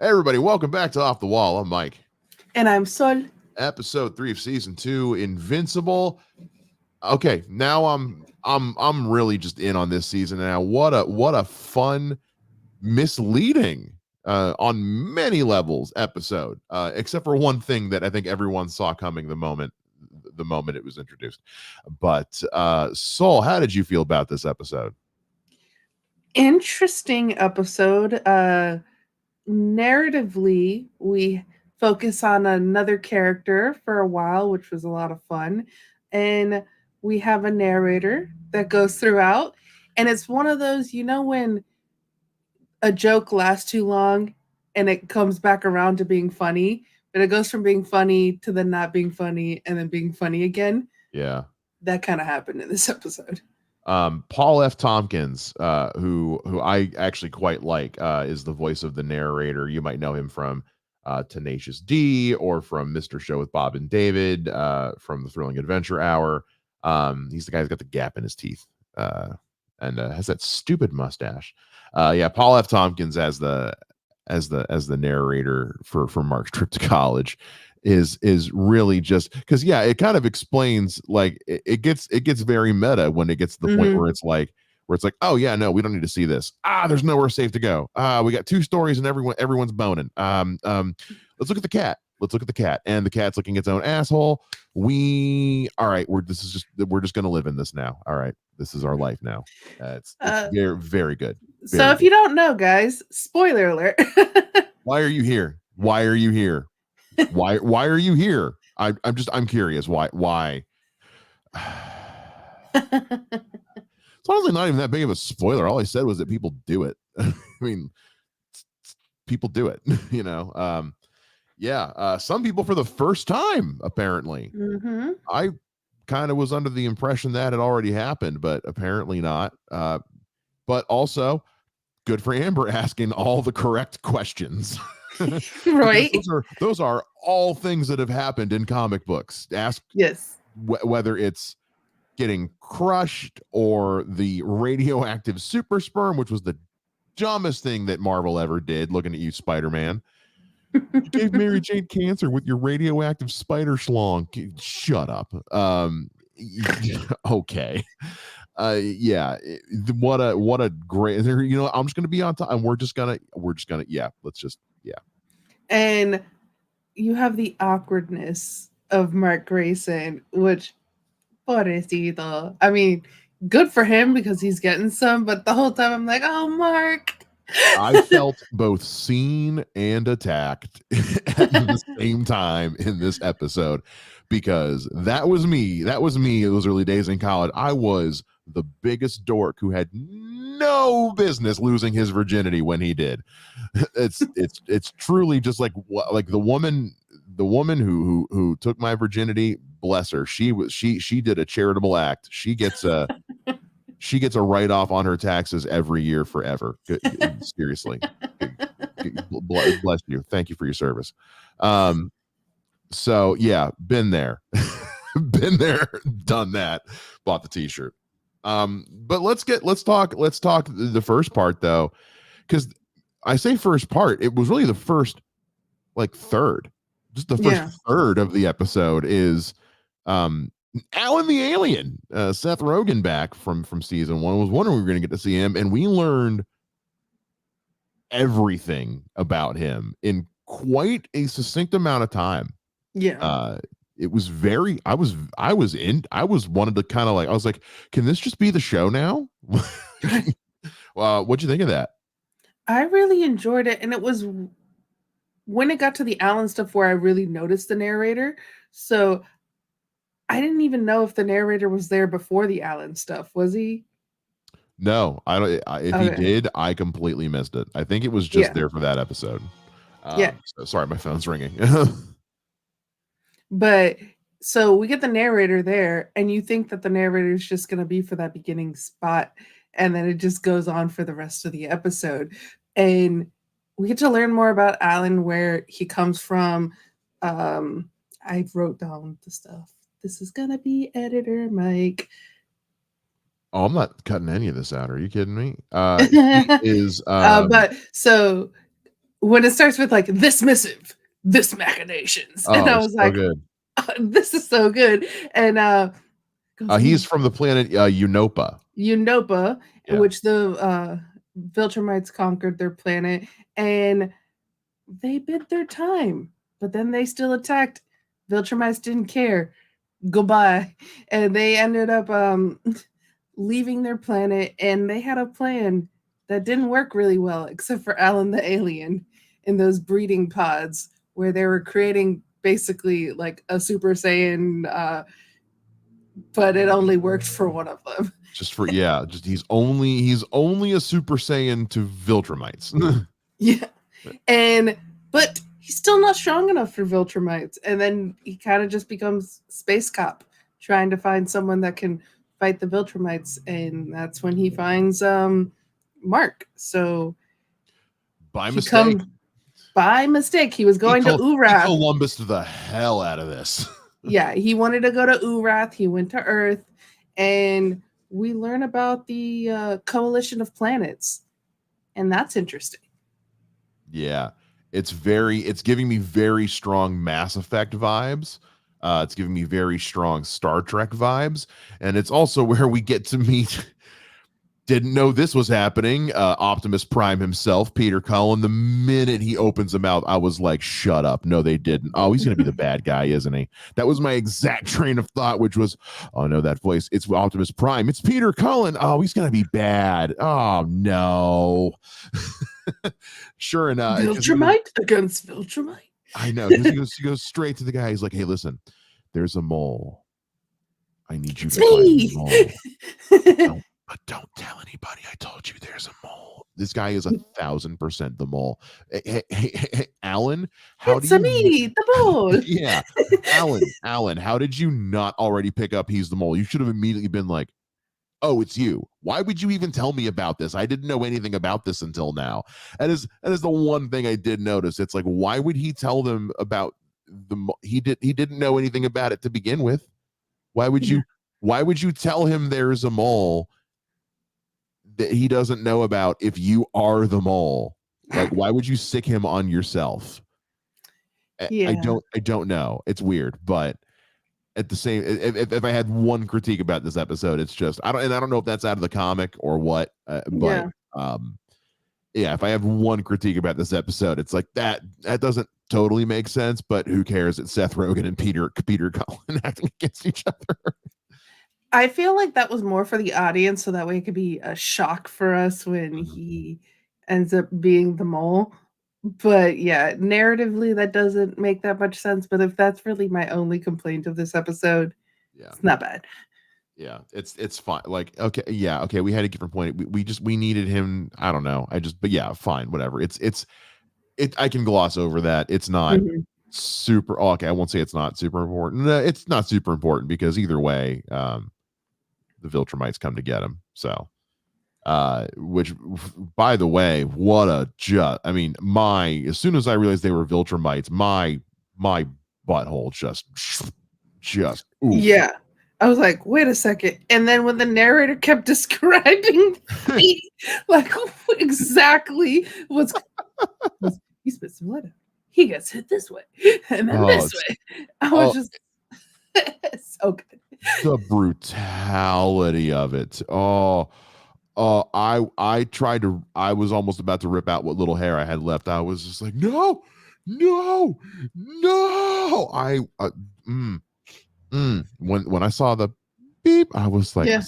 Hey everybody, welcome back to Off the Wall. I'm Mike. And I'm Sol. Episode 3 of season 2, Invincible. Okay, now I'm really just in on this season now. What a fun, misleading on many levels episode. Except for one thing that I think everyone saw coming the moment it was introduced. But Sol, how did you feel about this episode? Interesting episode. Narratively, we focus on another character for a while, which was a lot of fun. And we have a narrator that goes throughout. And it's one of those, when a joke lasts too long and it comes back around to being funny, but it goes from being funny to then not being funny and then being funny again. Yeah. That kind of happened in this episode. Paul F. Tompkins, who I actually quite like, is the voice of the narrator. You might know him from Tenacious D or from Mr. Show with Bob and David, from the Thrilling Adventure Hour. He's the guy who's got the gap in his teeth, and has that stupid mustache. Yeah, Paul F. Tompkins as the narrator for Mark's trip to college is really just because it kind of explains, like, it gets very meta when it gets to the point where it's like oh yeah, no, we don't need to see this. There's nowhere safe to go. We got two stories and everyone's boning. Let's look at the cat. And the cat's licking its own asshole. All right, we're just gonna live in this now. All right, this is our life now. It's very, very good. So if you don't know, guys, spoiler alert. Why are you here? Why are you here? Why are you here? I'm curious. Why? It's honestly not even that big of a spoiler. All I said was that people do it. I mean, people do it, some people for the first time, apparently. I kind of was under the impression that had already happened, but apparently not. But also, good for Amber asking all the correct questions. Right. Those are all things that have happened in comic books. Ask whether it's getting crushed or the radioactive super sperm, which was the dumbest thing that Marvel ever did. Looking at you, Spider-Man. You gave Mary Jane cancer with your radioactive spider schlong. Shut up. Okay. What a great, I'm just gonna be on time, and we're just gonna and you have the awkwardness of Mark Grayson, which pobrecito. I mean, good for him because he's getting some, but the whole time I'm like, oh, Mark. I felt both seen and attacked at the same time in this episode, because that was me those early days in college. I was the biggest dork who had no business losing his virginity when he did. It's truly just like the woman who took my virginity, bless her, she did a charitable act. She gets a write-off on her taxes every year forever. Seriously. Bless you. Thank you for your service. So yeah, been there. Been there, done that, bought the t-shirt. But let's talk the first part, though, because I say first part, it was really the first third. Just the first third of the episode is Alan the Alien, Seth Rogen, back from season 1. I was wondering we were going to get to see him, and we learned everything about him in quite a succinct amount of time. It was very, I was wanted to kind of I was like, can this just be the show now? What'd you think of that? I really enjoyed it, and it was when it got to the Alan stuff where I really noticed the narrator. So I didn't even know if the narrator was there before the Alan stuff. Was he? No, I don't. If he did, I completely missed it. I think it was just there for that episode. So, sorry, my phone's ringing. But so we get the narrator there, and you think that the narrator is just going to be for that beginning spot, and then it just goes on for the rest of the episode. And we get to learn more about Alan, where he comes from. I wrote down the stuff. This is going to be editor Mike. Oh, I'm not cutting any of this out. Are you kidding me? He is. But so when it starts with like this missive, this machinations, and Oh, I was so like, good. this is so good. And goes, He's from the planet Unopa. Unopa, in Yeah. which the Viltrumites conquered their planet, and they bid their time, but then they still attacked. Viltrumites didn't care. Goodbye, and they ended up leaving their planet, and they had a plan that didn't work really well, except for Alan the alien in those breeding pods where they were creating basically like a Super Saiyan, but it only worked for one of them. Just for just he's only a Super Saiyan to Viltrumites. Yeah, and but he's still not strong enough for Viltrumites, and then he kind of just becomes space cop, trying to find someone that can fight the Viltrumites, and that's when he finds Mark. So By he mistake. comes by mistake. He was going to He Urath. Columbus the hell out of this. Yeah, he wanted to go to Urath. He went to Earth, and we learn about the coalition of planets, and that's interesting. Yeah, it's giving me very strong Mass Effect vibes. It's giving me very strong Star Trek vibes, and it's also where we get to meet. Didn't know this was happening. Optimus Prime himself, Peter Cullen. The minute he opens his mouth, I was like, "Shut up!" No, they didn't. Oh, he's gonna be the bad guy, isn't he? That was my exact train of thought, which was, "Oh no, that voice. It's Optimus Prime. It's Peter Cullen. Oh, he's gonna be bad. Oh no." Sure enough, Viltrumite against Viltrumite. I know, because he goes straight to the guy. He's like, "Hey, listen, there's a mole. I need you It's to find the me. mole. But don't tell anybody I told you there's a mole." This guy is 1,000% the mole. Hey, Alan, how It's do you? me, the ball. Yeah, Alan, how did you not already pick up he's the mole? You should have immediately been like, "Oh, it's you. Why would you even tell me about this? I didn't know anything about this until now." That is the one thing I did notice. It's like, why would he tell them about he didn't know anything about it to begin with. Why would Yeah. you tell him there's a mole that he doesn't know about if you are the mole? Like, why would you sick him on yourself? Yeah. I don't know. It's weird, but at the same, if I had one critique about this episode, it's just I don't know if that's out of the comic or what, but Yeah. yeah, if I have one critique about this episode, it's like that doesn't totally make sense, but who cares? It's Seth Rogen and Peter Cullen acting against each other. I feel like that was more for the audience, so that way it could be a shock for us when he ends up being the mole. But yeah, narratively, that doesn't make that much sense. But if that's really my only complaint of this episode, Yeah. it's not bad. Yeah, it's fine. Like, okay, yeah, okay, we had a different point. We needed him. I don't know. But yeah, fine, whatever. I can gloss over that. It's not Mhm. super. Oh, okay, I won't say it's not super important. No, it's not super important because either way, the Viltrumites come to get him. So, which, by the way, what a I mean, as soon as I realized they were Viltrumites, my butthole just oof. Yeah. I was like, wait a second. And then when the narrator kept describing feet, like exactly he spits some blood out. He gets hit this way and then this way. I was just so good. The brutality of it. I was almost about to rip out what little hair I had left. I was just like, no, no, no. When I saw the beep, I was like, Yeah.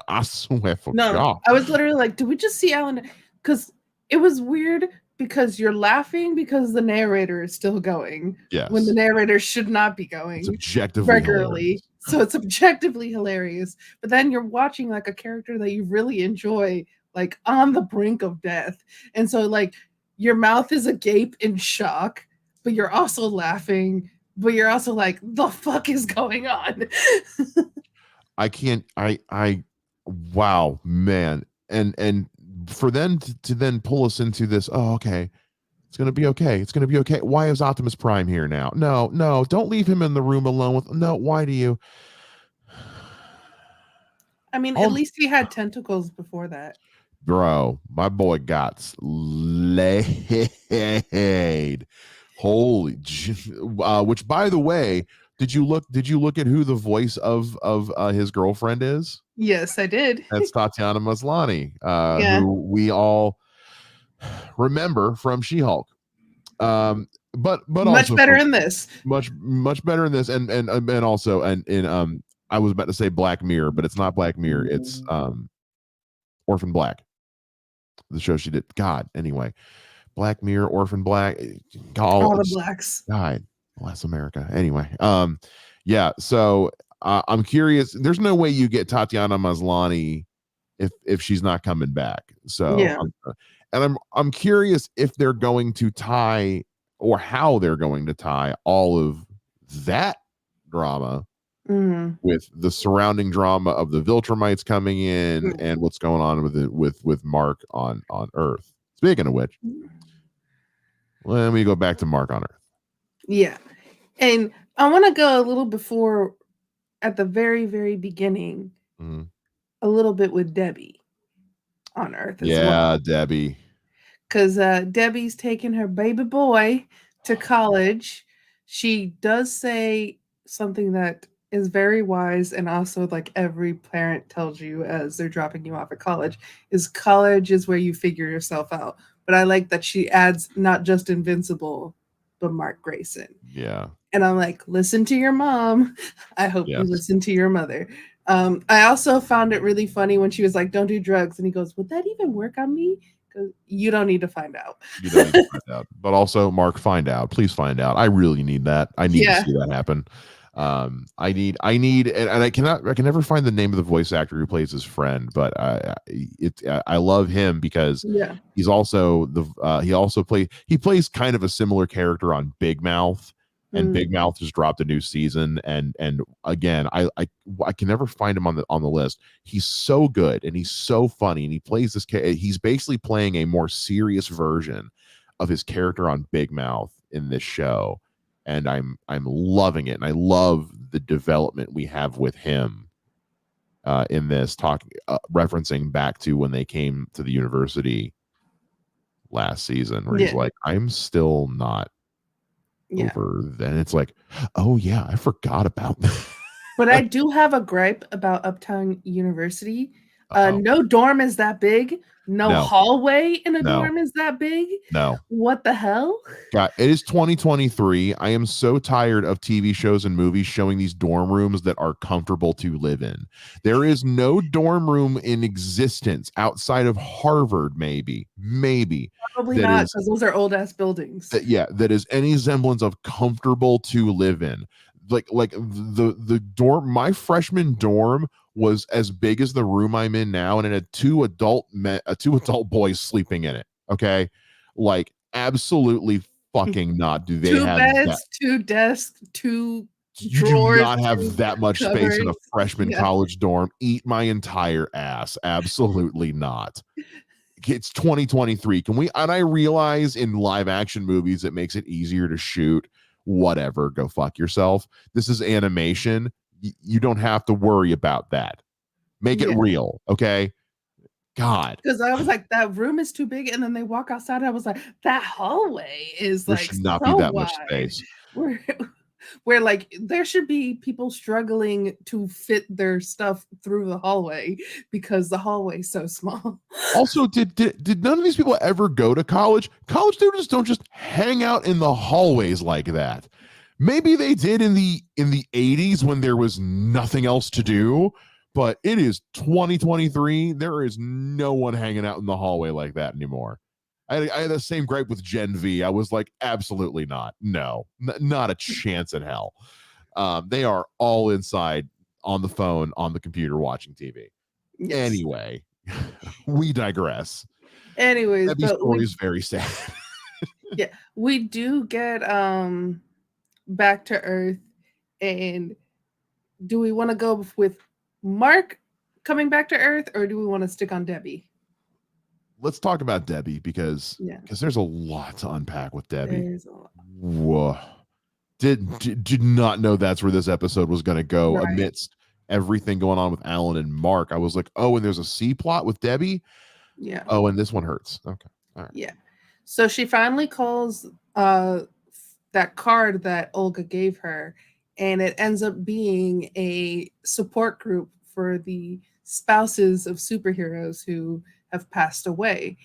I swear for No, God. I was literally like, did we just see Alan? Because it was weird because you're laughing because the narrator is still going when the Yes. narrator should not be going It's objectively regularly. hilarious. So it's objectively hilarious. But then you're watching like a character that you really enjoy, like on the brink of death. And so like your mouth is agape in shock, but you're also laughing, but you're also like, the fuck is going on? I can't wow, man. And for them to then pull us into this, oh, okay. It's gonna be okay. It's gonna be okay. Why is Optimus Prime here now? No, no, don't leave him in the room alone with no, why do you? I mean, at All least he had tentacles before that. bro, my boy got laid. Holy, which by the way, did you look at who the voice of his girlfriend is? Yes, I did. That's Tatiana Maslany, Yeah. who we all remember from She-Hulk. But Much also better from in this. much better in this, and also and in I was about to say Black Mirror, but it's not Black Mirror. It's Orphan Black, the show she did. God, anyway, Black Mirror, Orphan Black, All the it's blacks. God bless America. Anyway, yeah. So I'm curious. There's no way you get Tatiana Maslany if she's not coming back. So Yeah. and I'm curious if they're going to tie or how they're going to tie all of that drama Mm-hmm. with the surrounding drama of the Viltrumites coming in and what's going on with it with Mark on Earth. Speaking of which, let me go back to Mark on Earth. Yeah. And I want to go a little before at the very, very beginning, a little bit with Debbie on Earth as Yeah, well. Debbie. Because Debbie's taking her baby boy to college. She does say something that is very wise, and also like every parent tells you as they're dropping you off at college is where you figure yourself out. But I like that she adds not just Invincible, but Mark Grayson. Yeah. And I'm like, listen to your mom. I hope you Yes. listen to your mother. I also found it really funny when she was like, don't do drugs. And he goes, would that even work on me? Because you don't need to find out. You don't need to find out. But also, Mark, find out. Please find out. I really need that. I need to Yeah. see that happen. I need, and I can never find the name of the voice actor who plays his friend, but I love him because Yeah. he's also he plays kind of a similar character on Big Mouth, and Big Mouth just dropped a new season, and again, I can never find him on the list. He's so good and he's so funny, and he plays this. He's basically playing a more serious version of his character on Big Mouth in this show, and I'm loving it, and I love the development we have with him in this, talking referencing back to when they came to the university last season, where he's Yeah. like, I'm still not Yeah. over. Then it's like, oh yeah, I forgot about that. But I do have a gripe about Uptown University. Uh-oh. No dorm is that big. No No. hallway in a No. dorm is that big. No. What the hell? God, it is 2023. I am so tired of TV shows and movies showing these dorm rooms that are comfortable to live in. There is no dorm room in existence outside of Harvard, maybe, Probably that not, is because those are old ass buildings. that is any semblance of comfortable to live in. Like the dorm, my freshman dorm was as big as the room I'm in now, and it had two adult boys sleeping in it. Okay, like absolutely fucking not. Do they Two have that? beds, two desks, two You do drawers, not two have that much space in a cupboards. freshman Yeah. college dorm. Eat my entire ass. Absolutely not. It's 2023. Can we? And I realize in live action movies it makes it easier to shoot. Whatever, go fuck yourself. This is animation. You don't have to worry about that. Make it Yeah. real, okay? God, Because I was like, that room is too big. And then they walk outside. And I was like, that hallway is there like should not be so that much wide. space. Where like there should be people struggling to fit their stuff through the hallway because the hallway is so small. Also, did none of these people ever go to college? College students don't just hang out in the hallways like that. Maybe they did in the 80s when there was nothing else to do, but it is 2023. There is no one hanging out in the hallway like that anymore. I had the same gripe with Gen V. I was like, absolutely not. No, not a chance in hell. They are all inside on the phone, on the computer, watching TV. Yes. Anyway, we digress. Anyways, Debbie's but story is very sad. yeah, we do get back to Earth, and do we want to go with Mark coming back to Earth, or do we want to stick on Debbie? Let's talk about Debbie because there's a lot to unpack with Debbie. There's a lot. Whoa. Did not know that's where this episode was going to go. Right. Amidst everything going on with Alan and Mark, I was like, oh, and there's a C plot with Debbie. Yeah. Oh, and this one hurts. Okay. All right. Yeah. So she finally calls uh that card that Olga gave her, and it ends up being a support group for the spouses of superheroes who have passed away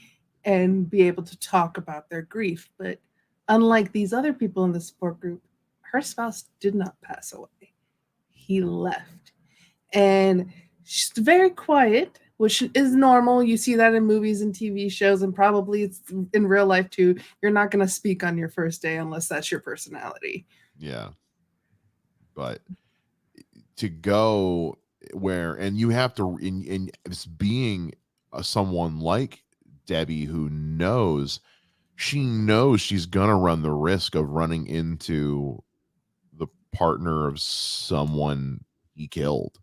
and be able to talk about their grief. But unlike these other people in the support group, her spouse did not pass away. He left. And she's very quiet, which is normal. You see that in movies and TV shows, and probably it's in real life too. You're not going to speak on your first day unless that's your personality. Yeah. But to go where, and you have to, in it's being someone like Debbie who knows, she knows she's gonna run the risk of running into the partner of someone he killed.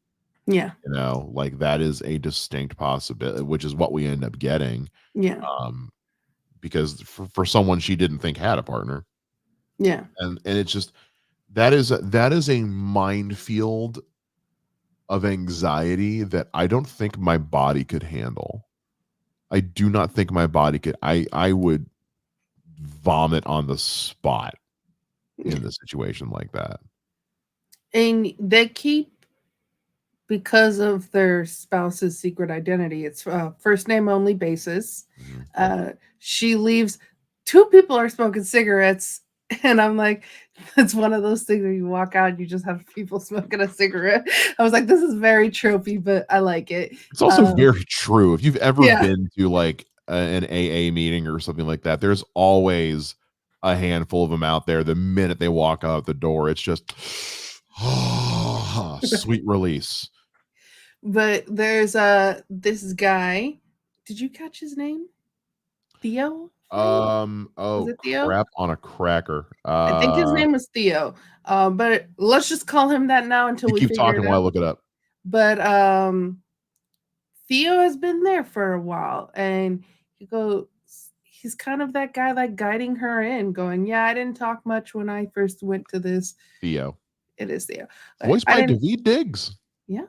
Yeah, You know, like that is a distinct possibility, which is what we end up getting. yeah, Um, because for someone she didn't think had a partner, yeah, and it's just that is a minefield of anxiety that I don't think my body could handle. I do not think my body could. I would vomit on the spot yeah. in the situation like that. And they keep, because of their spouse's secret identity, it's first name only basis. Mhm. She leaves. Two people are smoking cigarettes, and I'm like, it's one of those things where you walk out and you just have people smoking a cigarette. I was like, this is very tropey, but I like it. It's also very true. If you've ever Yeah. been to like an AA meeting or something like that, there's always a handful of them out there. The minute they walk out the door, it's just sweet release. But there's this guy. Did you catch his name? Theo, Frank? Was Oh it Theo? crap on a cracker. I think his name was Theo. But let's just call him that now until You we keep figure talking it while I out. look it up. But Theo has been there for a while, and he goes, he's kind of that guy like guiding her in, going, "Yeah, I didn't talk much when I first went to this." Theo. It is Theo. Voiced I by didn't. David Diggs. Yeah,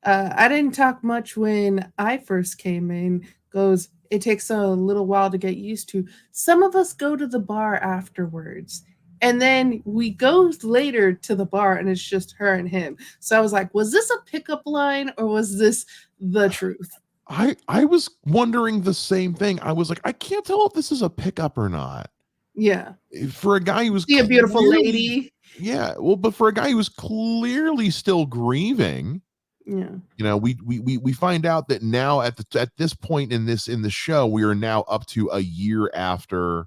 I didn't talk much when I first came in. Goes, it takes a little while to get used to. Some of us go to the bar afterwards. And then we go later to the bar and it's just her and him. So I was like, was this a pickup line or was this the truth? I was wondering the same thing. I was like, I can't tell if this is a pickup or not. Yeah. For a guy who was See a beautiful clearly, lady. yeah, well, but for a guy who was clearly still grieving, Yeah. you know, we find out that now at this point in the show, we are now up to a year after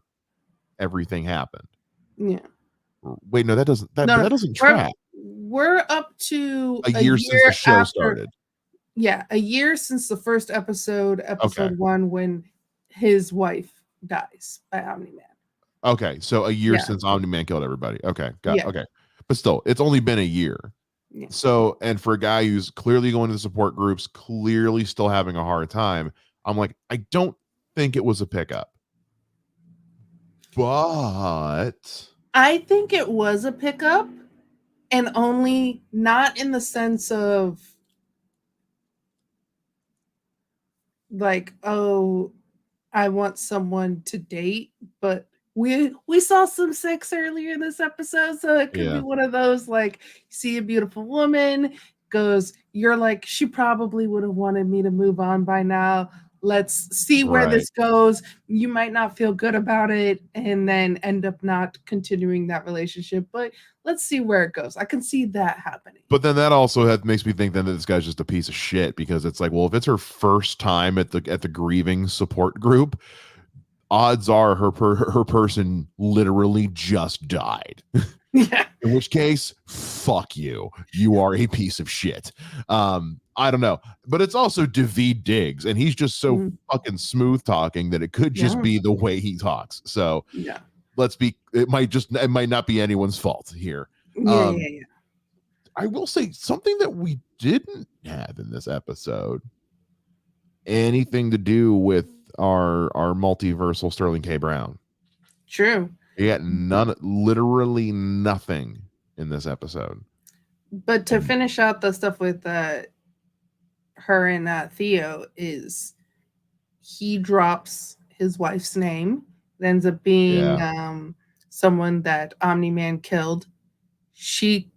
everything happened. Yeah. Wait, no, that doesn't No, no. that doesn't We're track. we're up to A a year since the year show after. started. Yeah, a year since the first episode, Okay. episode 1, when his wife dies by Omni-Man. Okay, so a year Yeah. since Omni-Man killed everybody. Okay, got Yeah. okay. But still, it's only been a year. Yeah. So, and for a guy who's clearly going to the support groups, clearly still having a hard time, I'm like, I don't think it was a pickup. But I think it was a pickup, and only not in the sense of like, oh, I want someone to date, but we saw some sex earlier in this episode, so it could be yeah, one of those like, see a beautiful woman, goes, you're like, she probably would have wanted me to move on by now. Let's see where right. this goes. You might not feel good about it and then end up not continuing that relationship, but let's see where it goes. I can see that happening. But then that also makes me think then that this guy's just a piece of shit because it's like, well, if it's her first time at the grieving support group, odds are her person literally just died. Yeah. In which case, fuck you. You are a piece of shit. I don't know. But it's also David Diggs, and he's just so fucking smooth talking that it could just Yeah. be the way he talks. So Yeah. it might not be anyone's fault here. Yeah. Yeah. Yeah. I will say something that we didn't have in this episode, anything to do with our multiversal Sterling K. Brown. True. We got literally nothing in this episode. But to finish out the stuff with her and Theo, is he drops his wife's name. It ends up being Yeah. someone that Omni-Man killed. She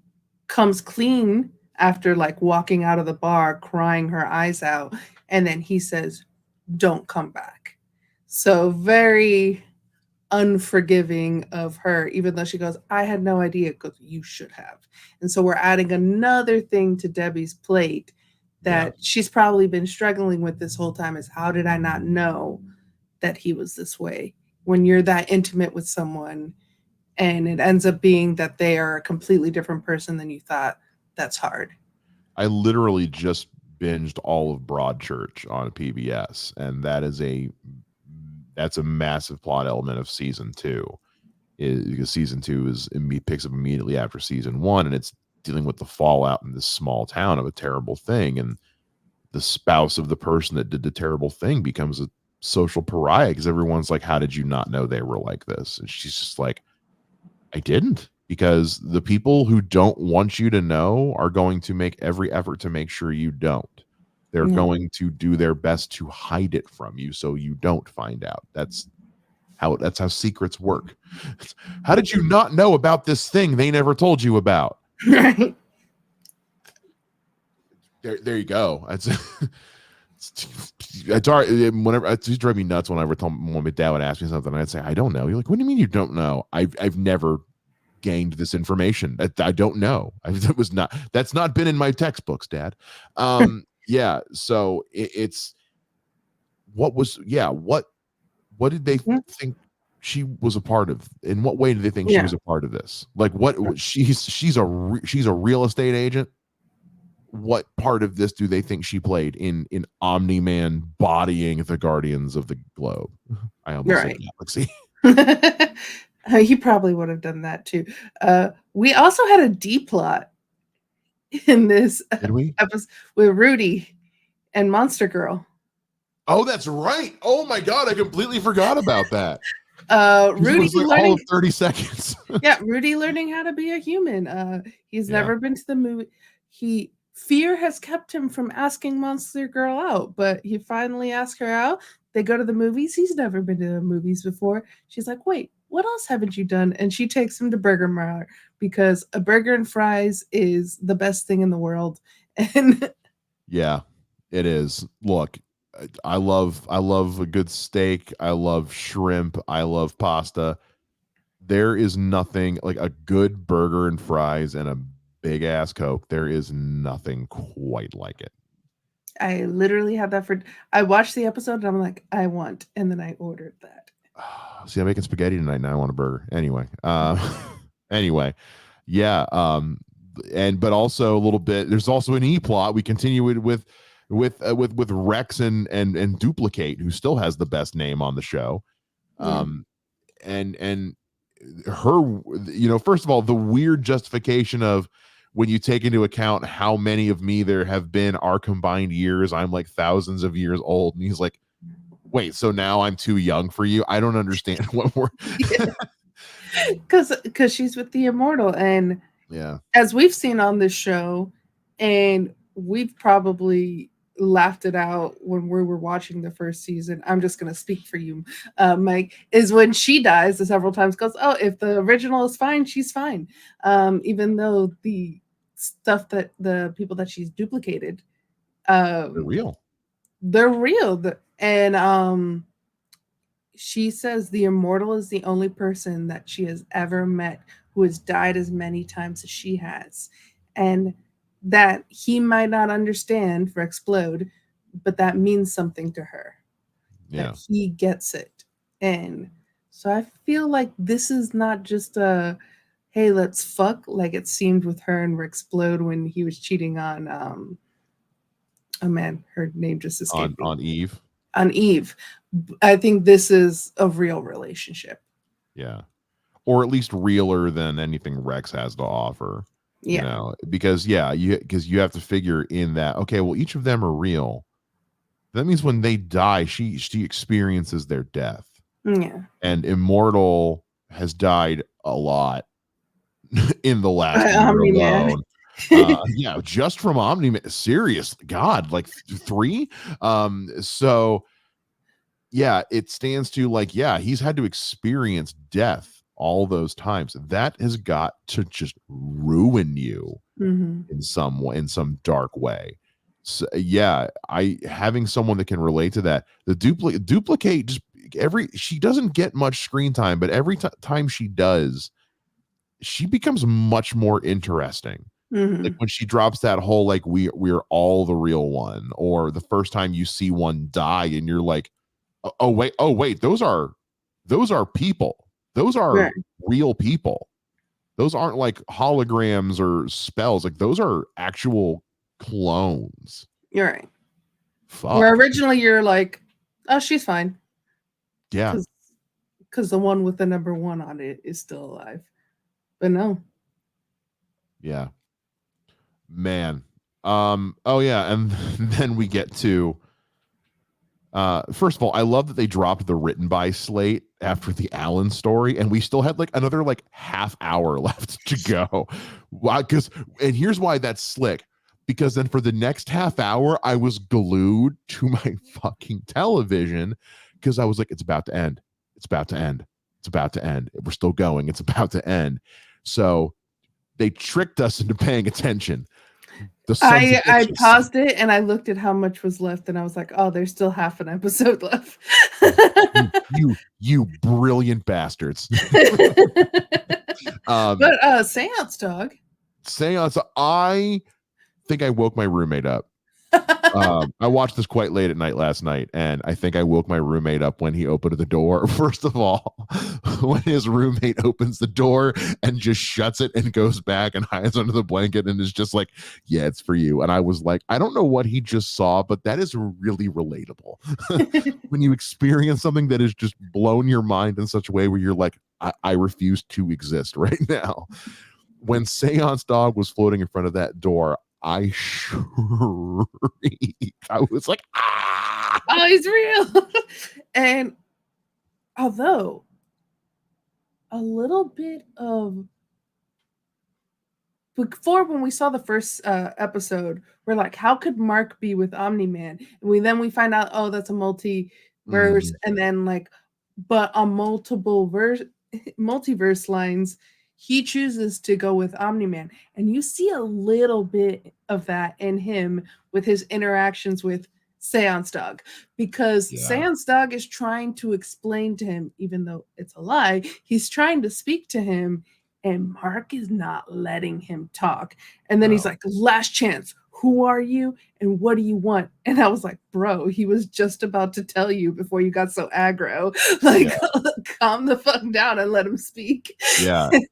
comes clean after like walking out of the bar crying her eyes out, and then he says, "Don't come back." So very unforgiving of her, even though she goes, "I had no idea," because you should have. And so we're adding another thing to Debbie's plate Yeah. that she's probably been struggling with this whole time, is how did I not know that he was this way? When you're that intimate with someone and it ends up being that they are a completely different person than you thought, that's hard. I literally just binged all of Broadchurch on PBS, and that's a massive plot element of season 2. Because season 2 picks up immediately after season 1, and it's dealing with the fallout in this small town of a terrible thing, and the spouse of the person that did the terrible thing becomes a social pariah because everyone's like, how did you not know they were like this? And she's just like, I didn't, because the people who don't want you to know are going to make every effort to make sure you don't. They're Yeah. going to do their best to hide it from you so you don't find out. That's how secrets work. How did you not know about this thing they never told you about? Right. There you go. Whenever it just drove me nuts whenever when my dad would ask me something, I'd say, I don't know. You're like, what do you mean you don't know? I've never gained this information. I don't know. That's not been in my textbooks, Dad. Yeah. So it's what did they think she was a part of? In what way do they think she was a part of this? Like, what she's a real estate agent. What part of this do they think she played in Omni-Man bodying the Guardians of the Globe? I almost said Galaxy. He probably would have done that too. We also had a D plot in this episode with Rudy and Monster Girl. Oh, that's right. Oh my God, I completely forgot about that. Rudy like all of 30 seconds. Yeah, Rudy learning how to be a human. He's never been to the movie. Fear has kept him from asking Monster Girl out, but he finally asked her out. They go to the movies. He's never been to the movies before. She's like, wait, what else haven't you done? And she takes him to Burger Mart because a burger and fries is the best thing in the world. And yeah, it is. Look, I love a good steak. I love shrimp. I love pasta. There is nothing like a good burger and fries and a big ass Coke. There is nothing quite like it. I literally had that I watched the episode and I'm like, I want, and then I ordered that. See, I'm making spaghetti tonight. Now I want a burger. Anyway, anyway, yeah. But also a little bit. There's also an E plot. We continue it with Rex and Duplicate, who still has the best name on the show. And her, first of all, the weird justification of when you take into account how many of me there have been, our combined years, I'm like thousands of years old. And he's like, wait, so now I'm too young for you? I don't understand what we're because she's with the immortal, and as we've seen on this show, and we've probably laughed it out when we were watching the first season. I'm just going to speak for you, Mike, is when she dies several times goes, oh, if the original is fine, she's fine. Even though the stuff that the people that she's duplicated, they're real. And she says the immortal is the only person that she has ever met who has died as many times as she has. And that he might not understand for Explode, but that means something to her. Yeah. That he gets it. And so I feel like this is not just a, hey, let's fuck, like it seemed with her and Explode when he was cheating on, oh man, her name just escaped me. On Eve. On Eve. I think this is a real relationship. Yeah. Or at least realer than anything Rex has to offer. Yeah. Because you have to figure in that, okay, well, each of them are real. That means when they die, she experiences their death. Yeah. And Immortal has died a lot in the last year alone. Just from Omni-Man. Serious God, like 3. So yeah, it stands to like, yeah, he's had to experience death all those times. That has got to just ruin you Mm-hmm. in some way, in some dark way. So, yeah, I having someone that can relate to that. The duplicate just every she doesn't get much screen time, but every time she does, she becomes much more interesting. Like Mm-hmm. when she drops that whole like we're all the real one, or the first time you see one die and you're like, oh wait, those are people. Those are Right. real people. Those aren't like holograms or spells. Like those are actual clones. You're right. Where Fuck. originally you're like, oh, she's fine, Yeah. because the one with the number one on it is still alive. But no. Yeah. Man. Oh yeah, and then we get to first of all, I love that they dropped the written by slate after the Allen story, and we still had like another like half hour left to go. Why? Because and here's why that's slick. Because then for the next half hour, I was glued to my fucking television because I was like, it's about to end. It's about to end. It's about to end. We're still going. It's about to end. So they tricked us into paying attention. The sons of I bitches. paused it and I looked at how much was left and I was like, oh, there's still half an episode left. You brilliant bastards. But Seance Dog. Seance. I think I woke my roommate up. I watched this quite late at night last night, and I think I woke my roommate up when he opened the door. First of all, when his roommate opens the door and just shuts it and goes back and hides under the blanket and is just like, yeah, it's for you. And I was like, I don't know what he just saw, but that is really relatable. When you experience something that has just blown your mind in such a way where you're like, I refuse to exist right now. When Seance Dog was floating in front of that door, I shrieked. I was like, ah. Oh, he's real. And although a little bit of before when we saw the first episode, we're like, how could Mark be with Omni-Man? And we find out, oh, that's a multiverse, and then like, but on multiverse lines, he chooses to go with Omni-Man, and you see a little bit of that in him with his interactions with Seance Dog, because Yeah. Seance Dog is trying to explain to him, even though it's a lie, he's trying to speak to him, and Mark is not letting him talk. And then he's like, last chance, who are you and what do you want? And I was like, bro, he was just about to tell you before you got so aggro. Like, calm the fuck down and let him speak. Yeah. And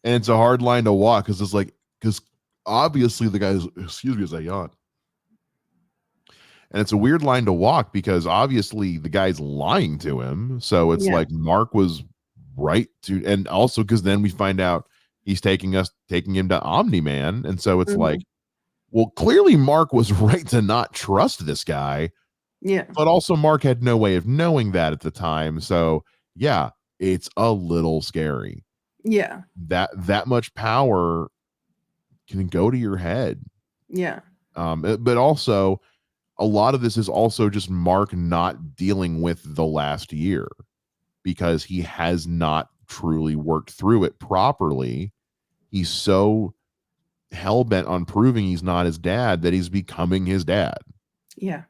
it's a hard line to walk because it's like, because obviously the guy's, excuse me as I yawn. And it's a weird line to walk because obviously the guy's lying to him. So it's like Mark was right to, and also because then we find out he's taking him to Omni-Man. And so it's like, well, clearly Mark was right to not trust this guy. Yeah. But also Mark had no way of knowing that at the time. So yeah, it's a little scary. Yeah. That much power can go to your head. Yeah. But also a lot of this is also just Mark not dealing with the last year because he has not truly worked through it properly. He's so hell-bent on proving he's not his dad that he's becoming his dad. Yeah.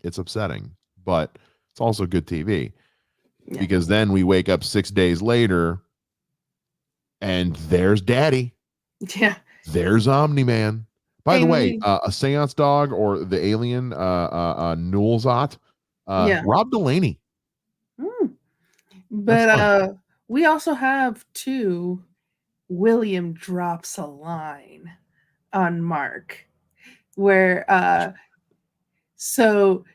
It's upsetting, but it's also good TV because then we wake up 6 days later and there's daddy. Yeah. There's Omni-Man. By the way, a Seance Dog or the alien, Nulzot, Rob Delaney. But we also have two. William drops a line on Mark where so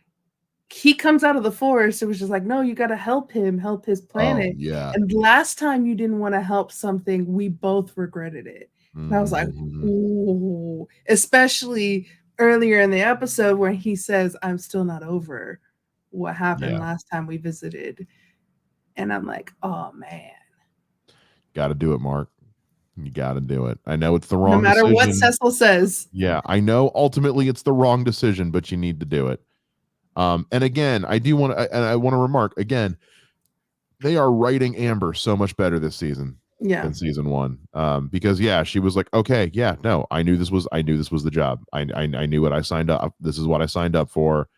he comes out of the forest. It was just like, no, you got to help his planet. Oh, yeah. And last time you didn't want to help something, we both regretted it. And I was like, ooh, especially earlier in the episode where he says, I'm still not over what happened last time we visited. And I'm like, oh man. Got to do it, Mark. You got to do it. I know it's the wrong decision. No matter decision. what Cecil says. Yeah, I know ultimately it's the wrong decision, but you need to do it. And again, I want to remark again, they are writing Amber so much better this season Yeah. than season one. Because yeah, she was like, okay, yeah, no, I knew this was the job. I knew what I signed up. This is what I signed up for.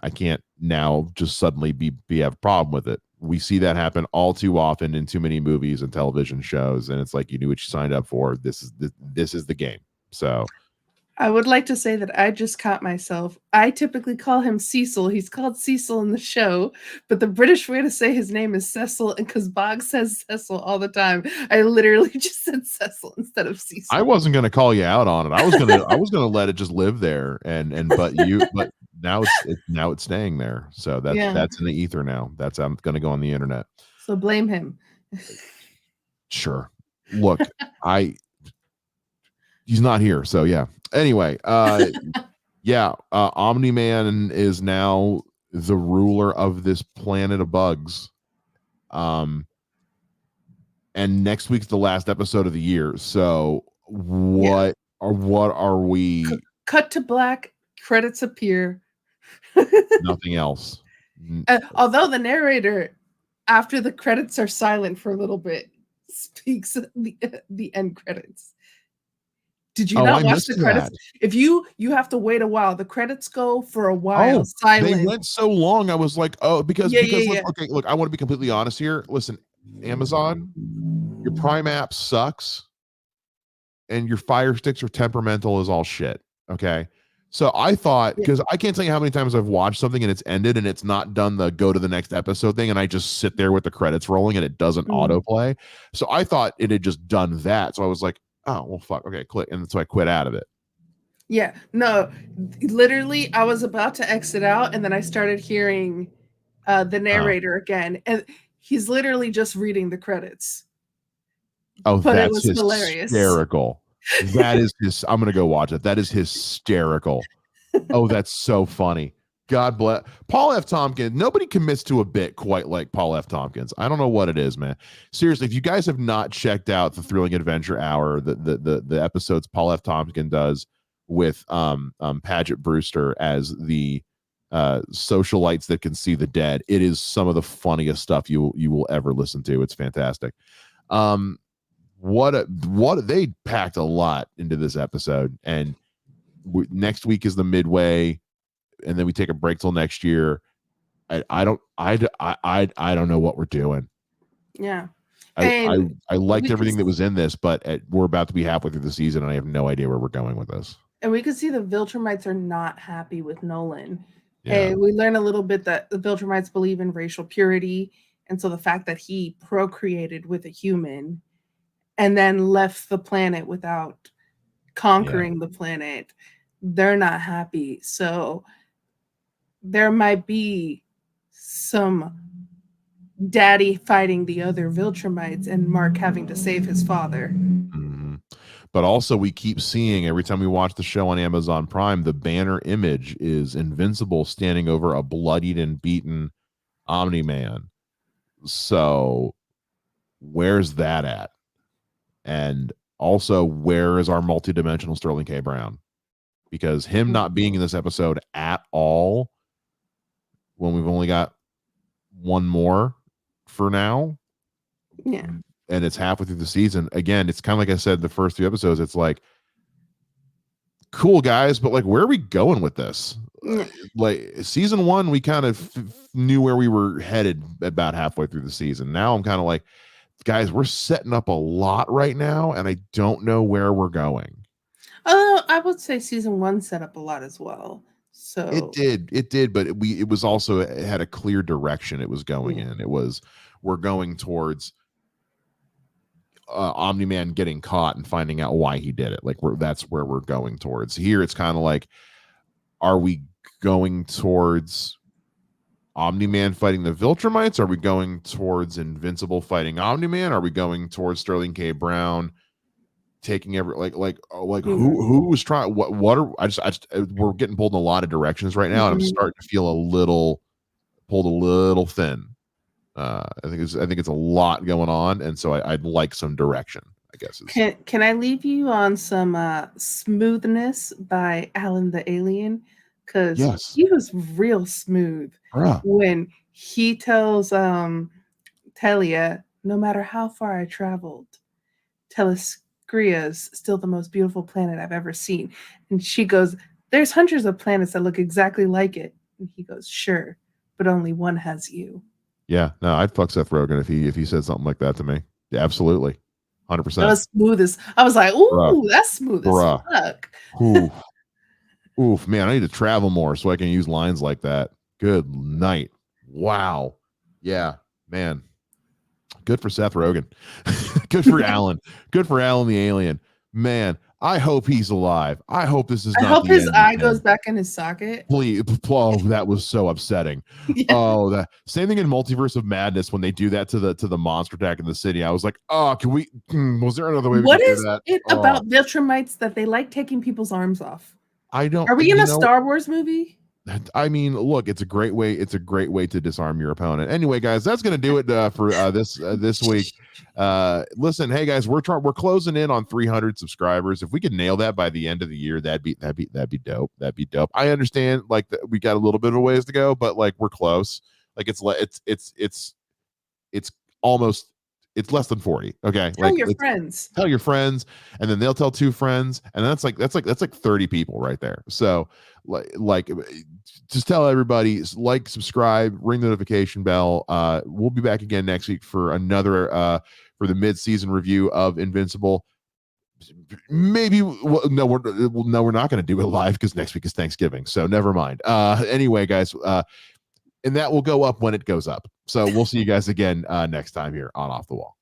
I can't now just suddenly have a problem with it. We see that happen all too often in too many movies and television shows, and it's like you knew what you signed up for. This is the game. So I would like to say that I just caught myself. I typically call him Cecil. He's called Cecil in the show, but the British way to say his name is Cecil, and because Bogz says Cecil all the time, I literally just said Cecil instead of I Cecil. wasn't gonna call you out on it. I was gonna let it just live there, and but now it's staying there. So Yeah. that's in the ether now. That's I'm gonna go on the internet. So blame him. Sure. Look, I he's not here, so yeah. Anyway, yeah, Omni-Man is now the ruler of this planet of bugs. And next week's the last episode of the year. So Yeah. what are we? Cut to black, credits appear. Nothing else. Although the narrator, after the credits are silent for a little bit, speaks the end credits. Did you Oh, not I watch missed the credits? that. If you have to wait a while. The credits go for a while Oh, they silent. went so long. I was like, oh, Yeah, look, yeah, okay, look, I want to be completely honest here. Listen, Amazon, your Prime app sucks, and your Fire Sticks are temperamental as all shit. Okay. So I thought, yeah. because I can't tell you how many times I've watched something and it's ended and it's not done the go to the next episode thing, and I just sit there with the credits rolling and it doesn't Mm. autoplay. So I thought it had just done that. So I was like, oh well, fuck, okay, click, and so I quit out of it. Yeah, no, literally, I was about to exit out, and then I started hearing the Oh, narrator again, and he's literally just reading the credits, oh, but it that's was hilarious. hysterical. That is his. I'm gonna go watch it. That is hysterical. Oh, that's so funny. God bless Paul F. Tompkins. Nobody commits to a bit quite like Paul F. Tompkins. I don't know what it is, man. Seriously, if you guys have not checked out the Thrilling Adventure Hour, the episodes Paul F. Tompkins does with Paget Brewster as the socialites that can see the dead, it is some of the funniest stuff you will ever listen to. It's fantastic. Um, what they packed a lot into this episode, and next week is the midway, and then we take a break till next year. I don't know what we're doing. Yeah, I I, and I liked we could everything that was in this, but we're about to be halfway through the season, and I have no idea where we're going with this. and we could see the Viltrumites are not happy with Nolan, Yeah, and we learn a little bit that the Viltrumites believe in racial purity, and so the fact that he procreated with a human and then left the planet without yeah. conquering the planet, they're not happy. So there might be some daddy fighting the other Viltrumites and Mark having to save his father. Mm-hmm. But also, we keep seeing every time we watch the show on Amazon Prime, the banner image is Invincible standing over a bloodied and beaten Omni Man. So, where's that at? And also, where is our multidimensional Sterling K. Brown? Because him not being in this episode at all, when we've only got one more for now, Yeah. and it's halfway through the season. Again, it's kind of like I said, the first 2 episodes, it's like, cool guys, but like, where are we going with this? Yeah. Like season one, we kind of knew where we were headed about halfway through the season. Now I'm kind of like, guys, we're setting up a lot right now, and I don't know where we're going. I would say season one set up a lot as well. So It did, but it was also, it had a clear direction it was going yeah, in. It was, we're going towards Omni-Man getting caught and finding out why he did it. Like that's where we're going towards. Here, it's kind of like, are we going towards Omni-Man fighting the Viltrumites? Are we going towards Invincible fighting Omni-Man? Are we going towards Sterling K. Brown taking every who was trying what are I just we're getting pulled in a lot of directions right now, and I'm starting to feel a little pulled a little thin. I think it's a lot going on, and so I'd like some direction, I guess. Can I leave you on some smoothness by Alan the Alien? because Yes. he was real smooth Bruh. when he tells Telia, no matter how far I traveled, Telescria is still the most beautiful planet I've ever seen. And she goes, there's hundreds of planets that look exactly like it. And he goes, sure, but only one has you. Yeah, no, I'd fuck Seth Rogen if he said something like that to me. Yeah, absolutely. That 100%. was smooth as I was like, Bruh. ooh, that's smooth as Bruh. fuck. Oof. Oof, man, I need to travel more so I can use lines like that. Good night. Wow. Yeah, man. Good for Seth Rogen. Good for Alan. Good for Alan the alien. Man, I hope he's alive. I hope this is I not hope the his end of eye goes him. back in his socket. Please, oh, that was so upsetting. Yeah. Oh, that same thing in Multiverse of Madness when they do that to the monster attack in the city. I was like, oh, can we? Was there another way we What could do is that? it Oh, about Viltrumites that they like taking people's arms off? I don't. Are we in You a know, Star Wars movie? I mean, look, it's a great way. It's a great way to disarm your opponent. Anyway, guys, that's gonna do it for this week. Listen, hey guys, we're closing in on 300 subscribers. If we could nail that by the end of the year, that'd be dope. That'd be dope. I understand like we got a little bit of a ways to go, but like we're close. Like it's almost it's less than 40. Okay, Tell like your it's friends. tell your friends, and then they'll tell two friends, and that's like 30 people right there. So like just tell everybody, like, subscribe, ring the notification bell. We'll be back again next week for another for the mid-season review of Invincible. Maybe no, we're not going to do it live because next week is Thanksgiving, so never mind. Anyway, guys, and that will go up when it goes up. So we'll see you guys again next time here on Off the Wall.